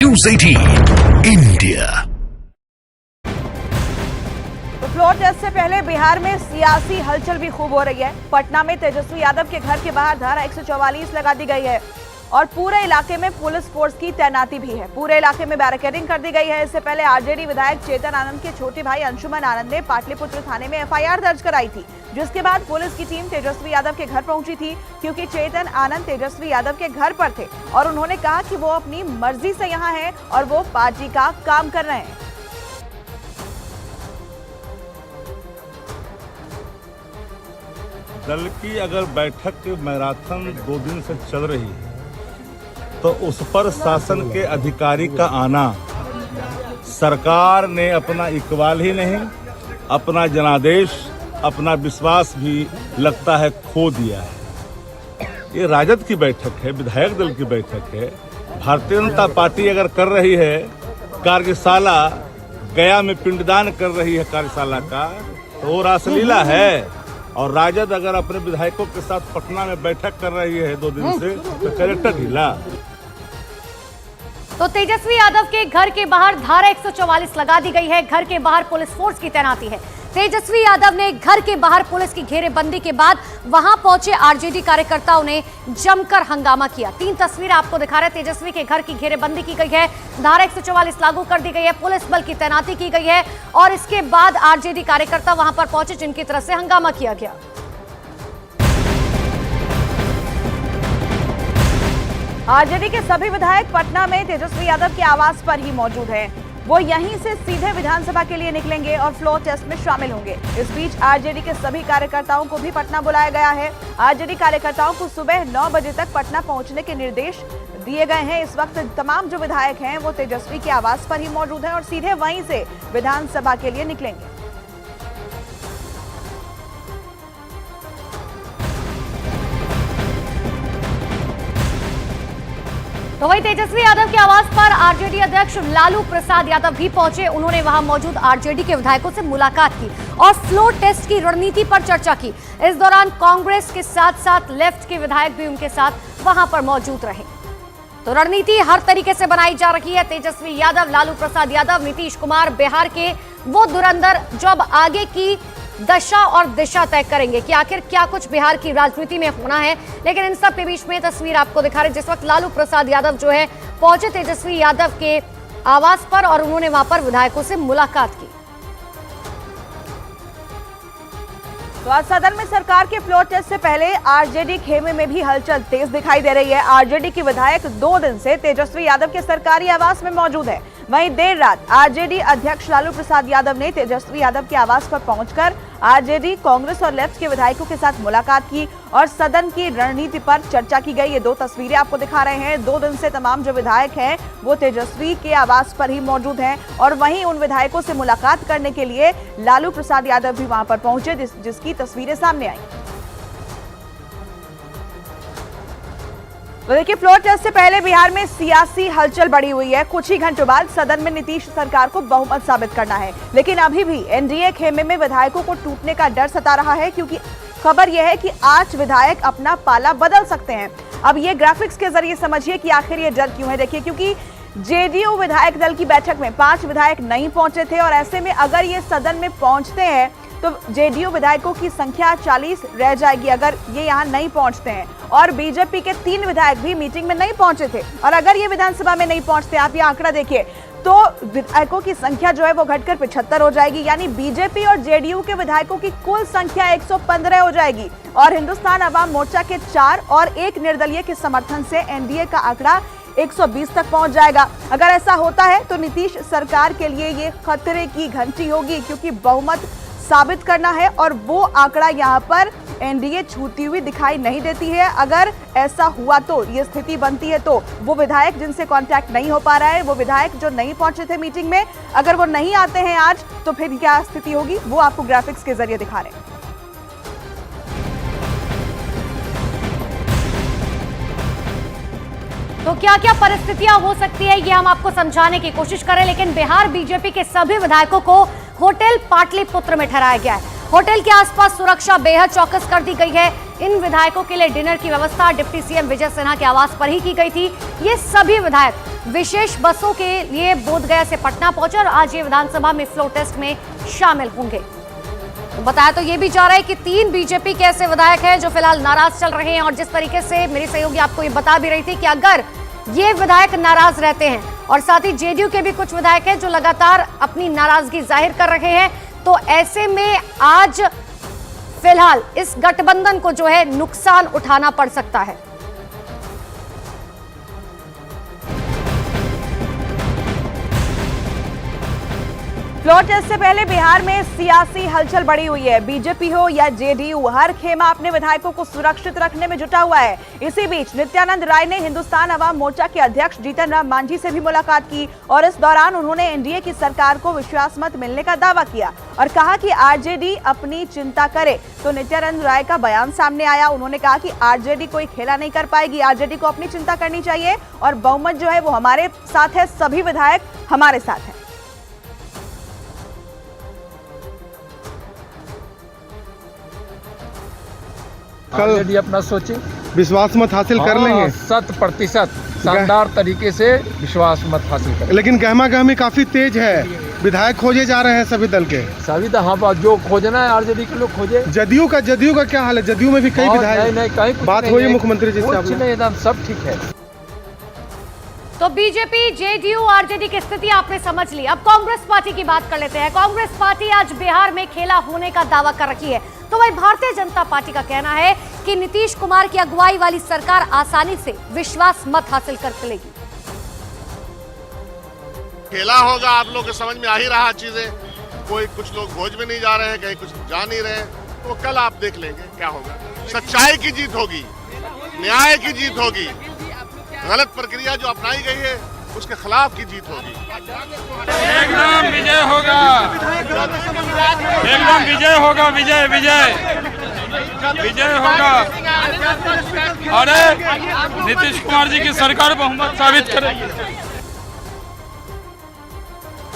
News 18 India. तो floor test से पहले बिहार में सियासी हलचल भी खूब हो रही है। पटना में तेजस्वी यादव के घर के बाहर धारा 144 लगा दी गई है और पूरे इलाके में पुलिस फोर्स की तैनाती भी है। पूरे इलाके में बैरिकेडिंग कर दी गई है। इससे पहले आरजेडी विधायक चेतन आनंद के छोटे भाई अंशुमन आनंद ने पाटलिपुत्र थाने में एफआईआर दर्ज कराई थी, जिसके बाद पुलिस की टीम तेजस्वी यादव के घर पहुंची थी, क्योंकि चेतन आनंद तेजस्वी यादव के घर पर थे और उन्होंने कहा कि वो अपनी मर्जी से यहाँ है और वो पार्टी का काम कर रहे हैं। दल की अगर बैठक मैराथन 2 दिन से चल रही है तो उस पर शासन के अधिकारी का आना, सरकार ने अपना इकबाल ही नहीं, अपना जनादेश, अपना विश्वास भी लगता है खो दिया है। ये राजद की बैठक है, विधायक दल की बैठक है। भारतीय जनता पार्टी अगर कर रही है कार्यशाला, गया में पिंडदान कर रही है कार्यशाला का, तो वो रासलीला है। और राजद अगर अपने विधायकों के साथ पटना में बैठक कर रही है 2 दिन से, तो कैरेक्टर ढीला। तो तेजस्वी यादव के घर के बाहर धारा 144 लगा दी गई है। घर के बाहर पुलिस फोर्स की तैनाती है। तेजस्वी यादव ने घर के बाहर पुलिस की घेरेबंदी के बाद वहां पहुंचे आरजेडी कार्यकर्ताओं ने जमकर हंगामा किया। 3 तस्वीरें आपको दिखा रहे हैं। तेजस्वी के घर की घेरेबंदी की गई है, धारा 144 लागू कर दी गई है, पुलिस बल की तैनाती की गई है और इसके बाद आरजेडी कार्यकर्ता वहां पर पहुंचे, जिनकी तरफ से हंगामा किया गया। आरजेडी के सभी विधायक पटना में तेजस्वी यादव के आवास पर ही मौजूद हैं। वो यहीं से सीधे विधानसभा के लिए निकलेंगे और फ्लोर टेस्ट में शामिल होंगे। इस बीच आरजेडी के सभी कार्यकर्ताओं को भी पटना बुलाया गया है। आरजेडी कार्यकर्ताओं को सुबह 9 बजे तक पटना पहुंचने के निर्देश दिए गए हैं। इस वक्त तमाम जो विधायक हैं वो तेजस्वी के आवास पर ही मौजूद हैं और सीधे वहीं से विधानसभा के लिए निकलेंगे। तो वही तेजस्वी यादव के आवास पर आरजेडी अध्यक्ष लालू प्रसाद यादव भी पहुंचे। उन्होंने वहां मौजूद आरजेडी के विधायकों से मुलाकात की और फ्लोर टेस्ट की रणनीति पर चर्चा की। इस दौरान कांग्रेस के साथ साथ लेफ्ट के विधायक भी उनके साथ वहां पर मौजूद रहे। तो रणनीति हर तरीके से बनाई जा रही है। तेजस्वी यादव, लालू प्रसाद यादव, नीतीश कुमार बिहार के वो धुरंधर जो अब आगे की दशा और दिशा तय करेंगे कि आखिर क्या कुछ बिहार की राजनीति में होना है। लेकिन इन सब के बीच में तस्वीर आपको दिखा रहे, जिस वक्त लालू प्रसाद यादव जो है पहुंचे तेजस्वी यादव के आवास पर और उन्होंने वहां पर विधायकों से मुलाकात की। तो आज सदन में सरकार के फ्लोर टेस्ट से पहले आरजेडी खेमे में भी हलचल तेज दिखाई दे रही है। आरजेडी के विधायक 2 दिन से तेजस्वी यादव के सरकारी आवास में मौजूद है। वहीं देर रात आरजेडी अध्यक्ष लालू प्रसाद यादव ने तेजस्वी यादव के आवास पर पहुंचकर आरजेडी, कांग्रेस और लेफ्ट के विधायकों के साथ मुलाकात की और सदन की रणनीति पर चर्चा की गई। ये 2 तस्वीरें आपको दिखा रहे हैं। 2 दिन से तमाम जो विधायक हैं वो तेजस्वी के आवास पर ही मौजूद हैं और वहीं उन विधायकों से मुलाकात करने के लिए लालू प्रसाद यादव भी वहां पर पहुंचे, जिसकी तस्वीरें सामने आई। तो देखिए, फ्लोर टेस्ट से पहले बिहार में सियासी हलचल बढ़ी हुई है। कुछ ही घंटों बाद सदन में नीतीश सरकार को बहुमत साबित करना है, लेकिन अभी भी एनडीए खेमे में विधायकों को टूटने का डर सता रहा है, क्योंकि खबर यह है कि 8 विधायक अपना पाला बदल सकते हैं। अब ये ग्राफिक्स के जरिए समझिए कि आखिर ये डर क्यों है। देखिए, क्योंकि जेडीयू विधायक दल की बैठक में 5 विधायक नहीं पहुंचे थे और ऐसे में अगर ये सदन में पहुंचते हैं तो जेडीयू विधायकों की संख्या 40 रह जाएगी अगर ये यहाँ नहीं पहुंचते हैं। और बीजेपी के 3 विधायक भी मीटिंग में नहीं पहुंचे थे और अगर ये विधानसभा में नहीं पहुंचते, आप ये आंकड़ा देखिए, तो विधायकों की संख्या जो है वो घटकर 75 हो जाएगी। यानी बीजेपी और जेडीयू के विधायकों की कुल संख्या 115 हो जाएगी और हिंदुस्तान अवाम मोर्चा के 4 और 1 निर्दलीय के समर्थन से एनडीए का आंकड़ा 120 तक पहुंच जाएगा। अगर ऐसा होता है तो नीतीश सरकार के लिए ये खतरे की घंटी होगी, क्योंकि बहुमत साबित करना है और वो आंकड़ा यहाँ पर एनडीए छूती हुई दिखाई नहीं देती है। अगर ऐसा हुआ तो ये स्थिति बनती है तो वो विधायक जिनसे कांटेक्ट नहीं हो पा रहा है, वो विधायक जो नहीं पहुंचे थे मीटिंग में, अगर वो नहीं आते हैं आज तो फिर क्या स्थिति होगी, वो आपको ग्राफिक्स के जरिए दिखा रहे हैं। तो क्या क्या परिस्थितियां हो सकती है ये हम आपको समझाने की कोशिश करें। लेकिन बिहार बीजेपी के सभी विधायकों को होटल पाटलिपुत्र में ठहराया गया है। होटल के आसपास सुरक्षा बेहद चौकस कर दी गई है। इन विधायकों के लिए डिनर की व्यवस्था डिप्टी सीएम विजय सिन्हा के आवास पर ही की गई थी। ये सभी विधायक विशेष बसों के लिए बोधगया से पटना पहुंचे और आज ये विधानसभा में फ्लोर टेस्ट में शामिल होंगे। तो बताया तो ये भी जा रहा है कि 3 बीजेपी के ऐसे विधायक हैं जो फिलहाल नाराज चल रहे हैं और जिस तरीके से मेरी सहयोगी आपको ये बता भी रही थी कि अगर ये विधायक नाराज रहते हैं और साथ ही जेडीयू के भी कुछ विधायक हैं जो लगातार अपनी नाराजगी जाहिर कर रहे हैं, तो ऐसे में आज फिलहाल इस गठबंधन को जो है नुकसान उठाना पड़ सकता है। फ्लोर टेस्ट से पहले बिहार में सियासी हलचल बढ़ी हुई है। बीजेपी हो या जेडीयू, हर खेमा अपने विधायकों को सुरक्षित रखने में जुटा हुआ है। इसी बीच नित्यानंद राय ने हिंदुस्तान अवाम मोर्चा के अध्यक्ष जीतन राम मांझी से भी मुलाकात की और इस दौरान उन्होंने एनडीए की सरकार को विश्वास मत मिलने का दावा किया और कहा कि आरजेडी अपनी चिंता करे। तो नित्यानंद राय का बयान सामने आया। उन्होंने कहा कि आरजेडी कोई खेला नहीं कर पाएगी, आरजेडी को अपनी चिंता करनी चाहिए और बहुमत जो है वो हमारे साथ है, सभी विधायक हमारे साथ है। कल अपना सोचे, विश्वास मत हासिल कर लेंगे। 100% शानदार तरीके से विश्वास मत हासिल कर। लेकिन गहमा गहमी काफी तेज है, विधायक खोजे जा रहे हैं सभी दल के। सभी तो हाँ, जो खोजना है आरजेडी के लोग खोजे। जदयू का क्या हाल है? जदयू में भी कई विधायक नहीं, कहीं बात हुई है मुख्यमंत्री जी से? कुछ नहीं, एकदम सब ठीक है। तो बीजेपी, जेडीयू, आरजेडी की स्थिति आपने समझ ली। अब कांग्रेस पार्टी की बात कर लेते हैं। कांग्रेस पार्टी आज बिहार में खेला होने का दावा कर रही है। तो वही भारतीय जनता पार्टी का कहना है कि नीतीश कुमार की अगुवाई वाली सरकार आसानी से विश्वास मत हासिल कर लेगी। खेला होगा, आप लोग के समझ में आ ही रहा चीजें। कोई कुछ लोग भोज में नहीं जा रहे हैं, कहीं कुछ जा नहीं रहे हैं, तो कल आप देख लेंगे क्या होगा। सच्चाई की जीत होगी, न्याय की जीत होगी, गलत प्रक्रिया जो अपनाई गई है उसके खिलाफ की जीत होगी। एकदम विजय होगा, एकदम विजय होगा, विजय विजय विजय होगा। अरे नीतीश कुमार जी की सरकार बहुमत साबित करेगी।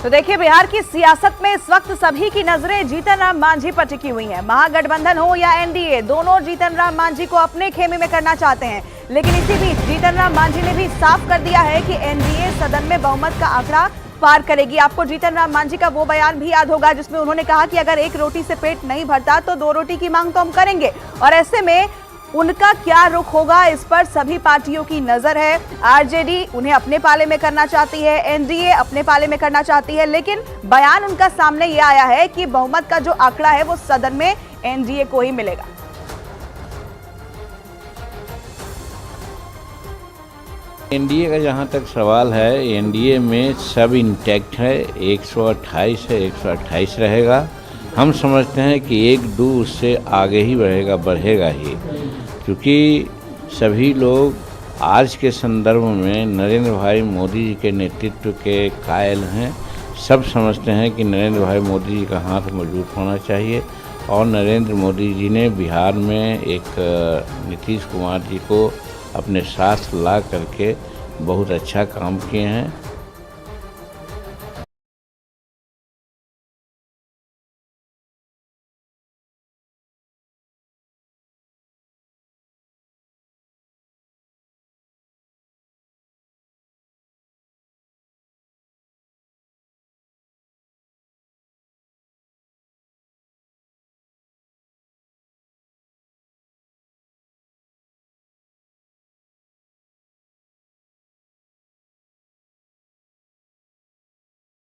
तो देखिए, बिहार की सियासत में इस वक्त सभी की नजरें जीतन राम मांझी पर टिकी हुई हैं। महागठबंधन हो या एनडीए, दोनों जीतन राम मांझी को अपने खेमे में करना चाहते हैं। लेकिन इसी बीच जीतन राम मांझी ने भी साफ कर दिया है कि एनडीए सदन में बहुमत का आंकड़ा पार करेगी। आपको जीतन राम मांझी का वो बयान भी याद होगा जिसमें उन्होंने कहा कि अगर एक रोटी से पेट नहीं भरता तो 2 रोटी की मांग तो हम करेंगे। और ऐसे में उनका क्या रुख होगा, इस पर सभी पार्टियों की नजर है। आरजेडी उन्हें अपने पाले में करना चाहती है, एनडीए अपने पाले में करना चाहती है, लेकिन बयान उनका सामने ये आया है कि बहुमत का जो आंकड़ा है वो सदन में एनडीए को ही मिलेगा। एनडीए का जहां तक सवाल है, एनडीए में सब इंटैक्ट है। 128 है, 128 रहेगा। हम समझते हैं कि 1-2 उससे आगे ही बढ़ेगा ही, क्योंकि सभी लोग आज के संदर्भ में नरेंद्र भाई मोदी जी के नेतृत्व के कायल हैं। सब समझते हैं कि नरेंद्र भाई मोदी जी का हाथ मजबूत होना चाहिए और नरेंद्र मोदी जी ने बिहार में एक नीतीश कुमार जी को अपने साथ ला करके बहुत अच्छा काम किए हैं।